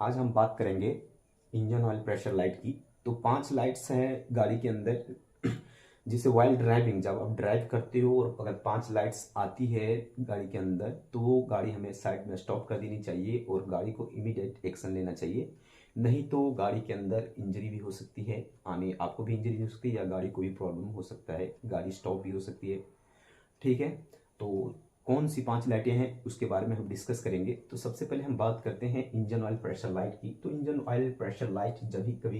आज हम बात करेंगे इंजन ऑयल प्रेशर लाइट की। तो 5 लाइट्स हैं गाड़ी के अंदर जिसे वाइल ड्राइविंग, जब आप ड्राइव करते हो और अगर 5 लाइट्स आती है गाड़ी के अंदर तो गाड़ी हमें साइड में स्टॉप कर देनी चाहिए और गाड़ी को इमीडिएट एक्शन लेना चाहिए। नहीं तो गाड़ी के अंदर इंजरी भी हो सकती है, आने आपको भी इंजरी हो सकती है या गाड़ी को भी प्रॉब्लम हो सकता है, गाड़ी स्टॉप भी हो सकती है। ठीक है, तो कौन सी 5 लाइटें हैं उसके बारे में हम डिस्कस करेंगे। तो सबसे पहले हम बात करते हैं इंजन ऑयल प्रेशर लाइट की। तो इंजन ऑयल प्रेशर लाइट, जब भी कभी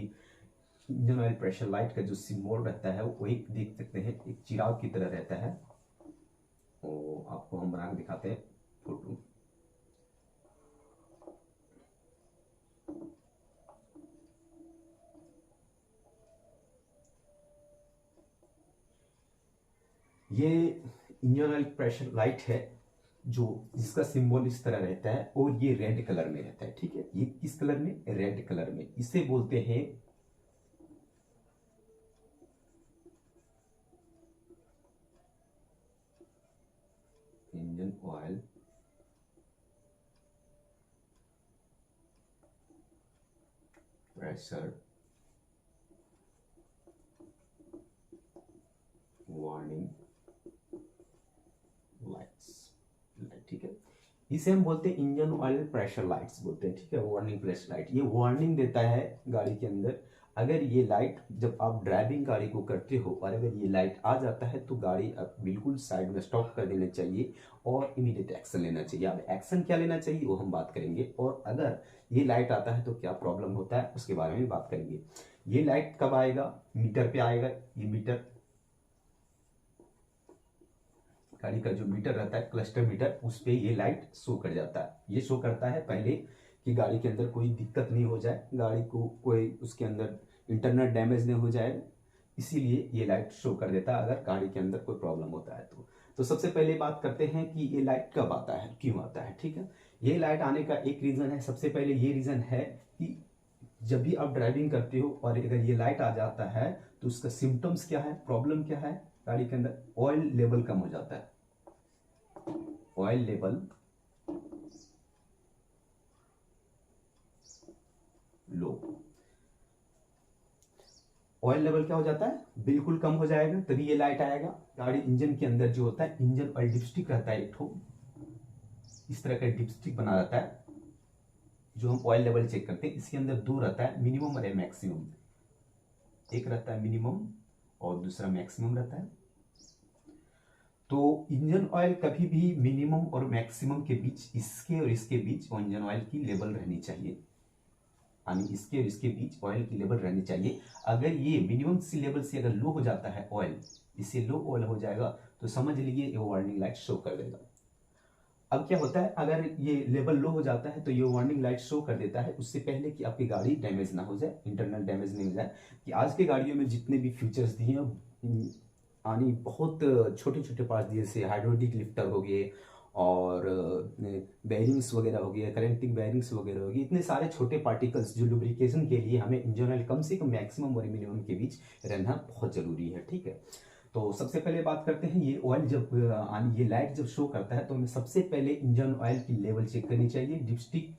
इंजन ऑयल प्रेशर लाइट का जो सिंबल रहता है वो एक देख सकते हैं, एक चिराग की तरह रहता है। और आपको हम बना के दिखाते हैं फोटो। ये इंजन ऑयल प्रेशर लाइट है जो जिसका सिंबल इस तरह रहता है और ये रेड कलर में रहता है। ठीक है, ये किस कलर में? रेड कलर में। इसे बोलते हैं engine oil pressure warning lights. ठीक है, इसे हम बोलते हैं इंजन ऑयल प्रेशर लाइट्स बोलते हैं। ठीक है, वार्निंग प्रेशर लाइट, ये वार्निंग देता है गाड़ी के अंदर। अगर ये लाइट, जब आप ड्राइविंग गाड़ी को करते हो और अगर ये लाइट आ जाता है तो गाड़ी अब बिल्कुल साइड में स्टॉप कर देना चाहिए और इमीडिएट एक्शन लेना चाहिए। अब एक्शन क्या लेना चाहिए वो हम बात करेंगे, और अगर ये लाइट आता है तो क्या प्रॉब्लम होता है उसके बारे में बात करेंगे। ये लाइट कब आएगा? मीटर पे आएगा। ये मीटर, गाड़ी का जो मीटर रहता है, क्लस्टर मीटर, उस पे ये लाइट शो कर जाता है। ये शो करता है पहले कि गाड़ी के अंदर कोई दिक्कत नहीं हो जाए, गाड़ी को कोई उसके अंदर इंटरनल डैमेज नहीं हो जाए, इसीलिए ये लाइट शो कर देता है अगर गाड़ी के अंदर कोई प्रॉब्लम होता है तो सबसे पहले बात करते हैं कि ये लाइट कब आता है, क्यों आता है। ठीक है, ये लाइट आने का एक रीजन है। सबसे पहले ये रीजन है कि जब भी आप ड्राइविंग करते हो और अगर ये लाइट आ जाता है तो उसका सिम्टम्स क्या है, प्रॉब्लम क्या है, गाड़ी के अंदर ऑयल लेवल कम हो जाता है। Oil level low, oil level क्या हो जाता है? बिल्कुल कम हो जाएगा, तभी ये लाइट आएगा। गाड़ी इंजन के अंदर जो होता है, इंजन ऑयल डिपस्टिक रहता है, एक ठो इस तरह का डिपस्टिक बना रहता है जो हम ऑयल लेवल चेक करते हैं। इसके अंदर दो रहता है, मिनिमम और मैक्सिमम। एक रहता है मिनिमम और दूसरा मैक्सिमम रहता है। तो इंजन ऑयल कभी भी मिनिमम और मैक्सिमम के बीच, इसके और इसके बीच इंजन ऑयल की लेवल रहनी चाहिए, यानी इसके और इसके बीच ऑयल की लेवल रहनी चाहिए। अगर ये मिनिमम सी लेवल से अगर लो हो जाता है ऑयल, इससे लो ऑयल हो जाएगा तो समझ लीजिए ये वार्निंग लाइट शो कर देगा। अब क्या होता है, अगर ये लेवल लो हो जाता है तो ये वार्निंग लाइट शो कर देता है उससे पहले कि आपकी गाड़ी डैमेज ना हो जाए, इंटरनल डैमेज नहीं हो जाए। कि आज के गाड़ियों में जितने भी फीचर्स दिए हैं, यानी बहुत छोटे छोटे पार्ट्स दिए, जैसे हाइड्रोलिक लिफ्टर हो गए और बेयरिंग्स वगैरह हो गए, करेंटिंग बेयरिंग्स वगैरह हो गए, इतने सारे छोटे पार्टिकल्स जो लुब्रिकेशन के लिए हमें इंजन ऑयल कम से कम मैक्सिमम और मिनिमम के बीच रहना बहुत जरूरी है। ठीक है, तो सबसे पहले बात करते हैं, ये ऑयल जब ये लाइट जब शो करता है तो हमें सबसे पहले इंजन ऑयल की लेवल चेक करनी चाहिए। डिपस्टिक,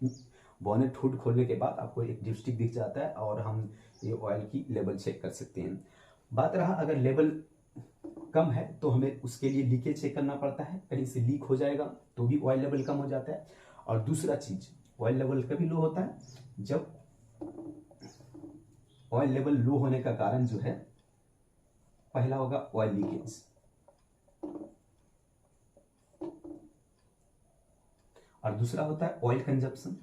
बॉनेट हुड खोलने के बाद आपको एक डिपस्टिक दिख जाता है और हम ये ऑयल की लेवल चेक कर सकते हैं। बात रहा अगर लेवल कम है तो हमें उसके लिए लीकेज चेक करना पड़ता है, कहीं से लीक हो जाएगा तो भी ऑयल लेवल कम हो जाता है। और दूसरा चीज, ऑयल लेवल कभी लो होता है जब ऑयल लेवल लो होने का कारण जो है, पहला होगा ऑयल लीकेज और दूसरा होता है ऑयल कंजप्शन।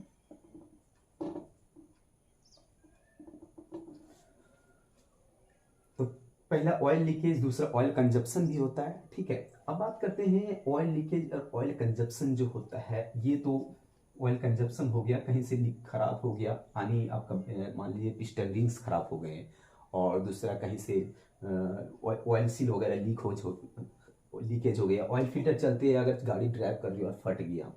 तो पहला ऑयल लीकेज, दूसरा ऑयल कंजप्शन भी होता है। ठीक है, अब बात करते हैं ऑयल लीकेज और ऑयल कंजप्शन जो होता है। ये तो ऑयल कंजप्शन हो गया, कहीं से लीक खराब हो गया, यानी आपका मान लीजिए पिस्टन रिंग्स खराब हो गए, और दूसरा कहीं से ऑयल सील वगैरह लीकेज हो गया। ऑयल फिल्टर चलते अगर गाड़ी ड्राइव कर रही हो और फट गया,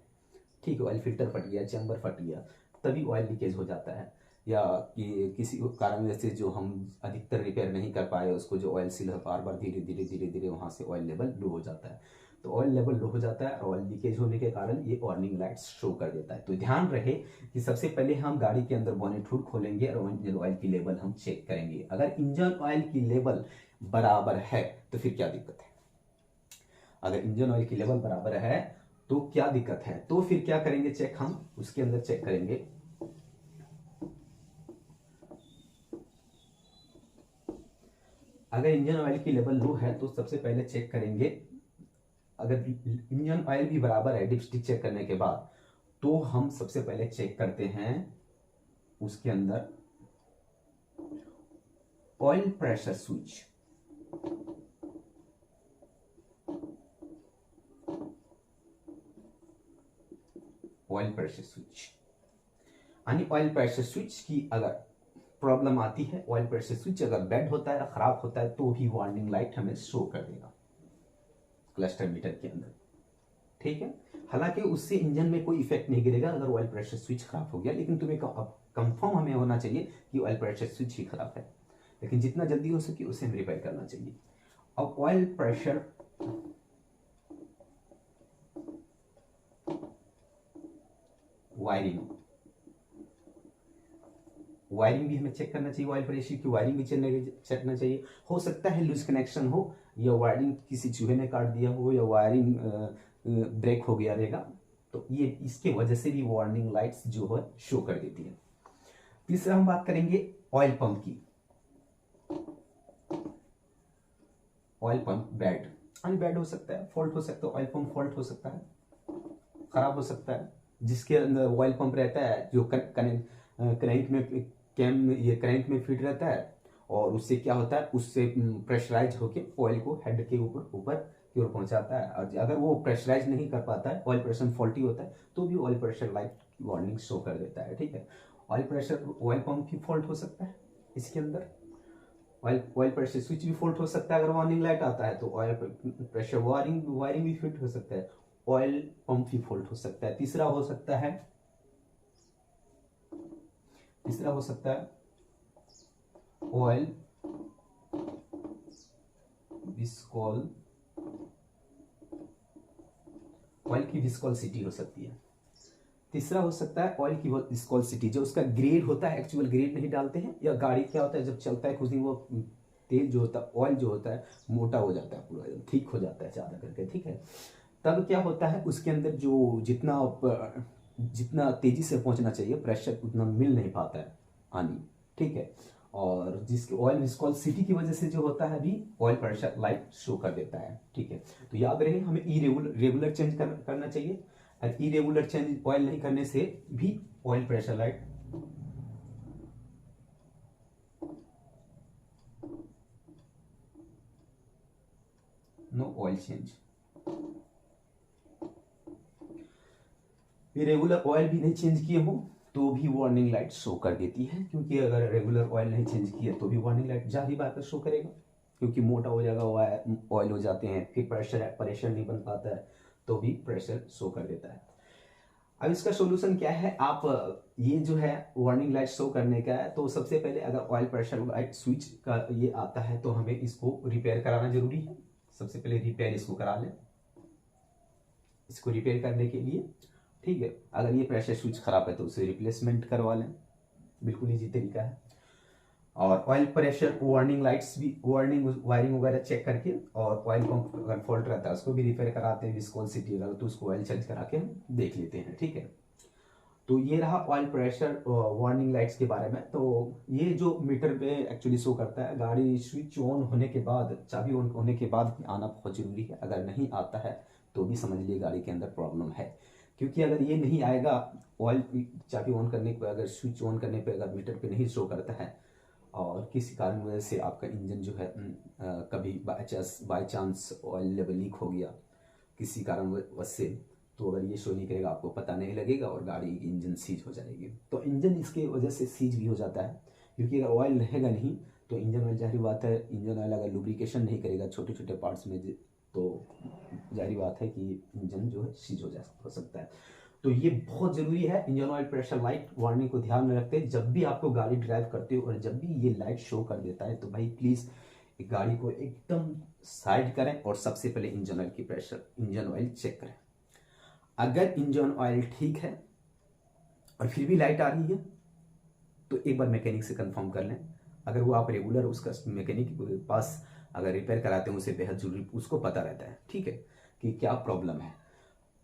ठीक है, ऑयल फिल्टर फट गया, चैम्बर फट गया, तभी ऑयल लीकेज हो जाता है। या कि किसी कारण से जो हम अधिकतर रिपेयर नहीं कर पाए उसको, जो ऑयल सील है, बार बार धीरे धीरे धीरे धीरे वहाँ से ऑयल लेवल लो हो जाता है। तो ऑयल लेवल लो हो जाता है, और ऑयल लीकेज होने के कारण ये वार्निंग लाइट्स शो कर देता है। तो ध्यान रहे कि सबसे पहले हम गाड़ी के अंदर बोनेट हुड खोलेंगे और इंजन ऑयल की लेवल हम चेक करेंगे। अगर इंजन ऑयल की लेवल बराबर है तो फिर क्या दिक्कत है? अगर इंजन ऑयल की लेवल बराबर है तो क्या दिक्कत है? तो फिर क्या करेंगे चेक, हम उसके अंदर चेक करेंगे। अगर इंजन ऑयल की लेवल लो है तो सबसे पहले चेक करेंगे, अगर इंजन ऑयल भी बराबर है डिपस्टिक चेक करने के बाद, तो हम सबसे पहले चेक करते हैं उसके अंदर oil pressure switch. Oil pressure switch यानी ऑयल प्रेशर स्विच की अगर प्रॉब्लम आती है, ऑयल प्रेशर स्विच अगर बैड होता है, खराब होता है, तो भी वार्निंग लाइट हमें शो कर देगा क्लस्टर मीटर के अंदर। ठीक है, हालांकि उससे इंजन में कोई इफेक्ट नहीं गिरेगा अगर ऑयल प्रेशर स्विच खराब हो गया, लेकिन तुम्हें कंफर्म हमें होना चाहिए कि ऑयल प्रेशर स्विच ही खराब है, लेकिन जितना जल्दी हो सके उसे हमें रिपेयर करना चाहिए। अब ऑयल प्रेशर वायरिंग भी हमें चेक करना चाहिए, ऑयल प्रेशर की वायरिंग भी चेक करना चाहिए। हो सकता है लूज कनेक्शन हो, या वायरिंग किसी चूहे ने काट दिया हो, या वायरिंग ब्रेक हो गया रहेगा, तो ये इसके वजह से भी वार्निंग लाइट्स जो है शो कर देती है। तीसरा हम बात करेंगे ऑयल पंप की। ऑयल पंप बैड अनबैड हो सकता है, फॉल्ट हो सकता है, ऑयल पंप फॉल्ट हो सकता है, खराब हो सकता है। जिसके अंदर ऑयल पंप रहता है जो करंट में ये करंट में फिट रहता है, और उससे क्या होता है, उससे प्रेशराइज होकर ऑयल को हेड के ऊपर की ओर पहुंचाता है। और अगर वो प्रेशराइज नहीं कर पाता है, ऑयल प्रेशर फॉल्टी होता है, तो भी ऑयल प्रेशर लाइट की वार्निंग शो कर देता है। ठीक है, ऑयल पंप की फॉल्ट हो सकता है, इसके अंदर ऑयल प्रेशर स्विच भी फॉल्ट हो सकता है। अगर वार्निंग लाइट आता है तो ऑयल प्रेशर वायरिंग भी फिट हो सकता है, ऑयल पंप भी फॉल्ट हो सकता है। तीसरा हो सकता है ऑयल की विस्कोसिटी हो सकती है। तीसरा हो सकता है ऑयल की विस्कोसिटी, जो उसका ग्रेड होता है, एक्चुअल ग्रेड नहीं डालते हैं, या गाड़ी क्या होता है जब चलता है कुछ दिन वो तेल जो होता है, ऑयल जो होता है मोटा हो जाता है, पूरा एकदम ठीक हो जाता है ज्यादा करके। ठीक है, तब क्या होता है उसके अंदर जो जितना तेजी से पहुंचना चाहिए प्रेशर उतना मिल नहीं पाता है पानी। ठीक है, और जिसके ऑयल विस्कोसिटी की वजह से जो होता है भी ऑयल प्रेशर लाइट शो कर देता है। ठीक है, तो याद रहे हमें रेगुलर चेंज करना चाहिए, और इरेगुलर चेंज ऑयल नहीं करने से भी oil pressure light no oil change. Regular oil भी नहीं चेंज किए हो तो भी वार्निंग लाइट शो कर देती है, क्योंकि अगर रेगुलर ऑयल नहीं चेंज किया तो भी वार्निंग लाइट जाहिर बात है शो करेगा, क्योंकि मोटा हो जाएगा, ऑयल हो जाते हैं, फिर प्रेशर नहीं बन पाता है, तो भी प्रेशर शो कर देता है। अब इसका सोल्यूशन क्या है? आप ये जो है वार्निंग लाइट शो करने का है, तो सबसे पहले अगर ऑयल प्रेशर लाइट स्विच का ये आता है तो हमें इसको रिपेयर कराना जरूरी है। सबसे पहले रिपेयर इसको करा लें, इसको रिपेयर करने के लिए। ठीक है, अगर ये प्रेशर स्विच खराब है तो उसे रिप्लेसमेंट करवा लें, बिल्कुल इजी तरीका है। और ऑयल प्रेशर वार्निंग लाइट्स भी वायरिंग वगैरह चेक करके, और ऑयल पंप अगर फॉल्ट रहता है उसको भी रिपेयर कराते हैं, विस्कोसिटी अगर तो उसको ऑयल चेंज करा के हम देख लेते हैं। ठीक है, तो ये रहा ऑयल प्रेशर वार्निंग लाइट्स के बारे में। तो ये जो मीटर पे एक्चुअली शो करता है, गाड़ी स्विच ऑन होने के बाद, चाबी ऑन होने के बाद आना बहुत जरूरी है। अगर नहीं आता है तो भी समझ लिए गाड़ी के अंदर प्रॉब्लम है, क्योंकि अगर ये नहीं आएगा, ऑयल चाबी ऑन करने पर, अगर स्विच ऑन करने पर अगर मीटर पे नहीं शो करता है, और किसी कारण वजह से आपका इंजन जो है कभी by chance oil level leak हो गया किसी कारण वजह से, तो अगर ये शो नहीं करेगा आपको पता नहीं लगेगा और गाड़ी की इंजन सीज हो जाएगी। तो इंजन इसके वजह से सीज भी हो जाता है, क्योंकि अगर ऑयल रहेगा नहीं तो इंजन ऑयल, जाहिर बात है इंजन ऑयल अगर लुब्रिकेशन नहीं करेगा छोटे छोटे पार्ट्स में, तो जाहिर बात है कि इंजन जो है सीज हो सकता है। तो ये बहुत जरूरी है, engine oil pressure light warning को ध्यान में रखते हैं। जब भी आपको गाड़ी ड्राइव करते हो और जब भी ये लाइट शो कर देता है तो भाई प्लीज़ गाड़ी को एकदम साइड करें और सबसे पहले इंजन ऑयल की प्रेशर, इंजन ऑयल चेक करें। अगर इंजन ऑयल ठीक है और फिर भी लाइट आ रही है तो एक बार मैकेनिक से कंफर्म कर लें। अगर वो आप रेगुलर उसका मैकेनिक के पास अगर रिपेयर कराते हैं, उसे बेहद जरूरी, उसको पता रहता है, ठीक है, कि क्या प्रॉब्लम है।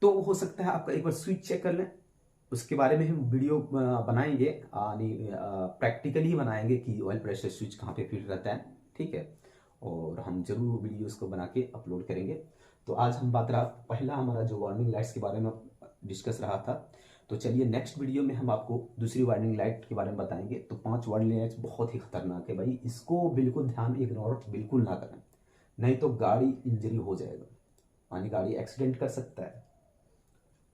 तो हो सकता है आपका एक बार स्विच चेक कर लें। उसके बारे में हम वीडियो बनाएंगे, यानी प्रैक्टिकली बनाएंगे कि ऑयल प्रेशर स्विच कहाँ पे फिट रहता है, ठीक है। और हम जरूर वीडियोस को बना के अपलोड करेंगे। तो आज हम बात रहा, पहला हमारा जो वार्निंग लाइट्स के बारे में डिस्कस रहा था। तो चलिए नेक्स्ट वीडियो में हम आपको दूसरी वार्निंग लाइट के बारे में बताएंगे। तो 5 वार्निंग लाइट्स बहुत ही खतरनाक है भाई, इसको बिल्कुल ध्यान इग्नोर बिल्कुल ना करें, नहीं तो गाड़ी इंजरी हो जाएगा, यानी गाड़ी एक्सीडेंट कर सकता है।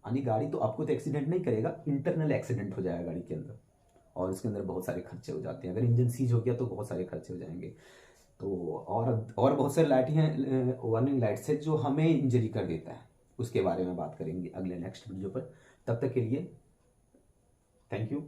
यानी गाड़ी तो आपको तो एक्सीडेंट नहीं करेगा, इंटरनल एक्सीडेंट हो जाएगा गाड़ी के अंदर, और इसके अंदर बहुत सारे खर्चे हो जाते हैं। अगर इंजन सीज हो गया तो बहुत सारे खर्चे हो जाएंगे। तो और बहुत सारी लाइटें हैं, वार्निंग लाइट्स है जो हमें इंजरी कर देता है, उसके बारे में बात करेंगे अगले नेक्स्ट वीडियो पर। तब तक के लिए थैंक यू।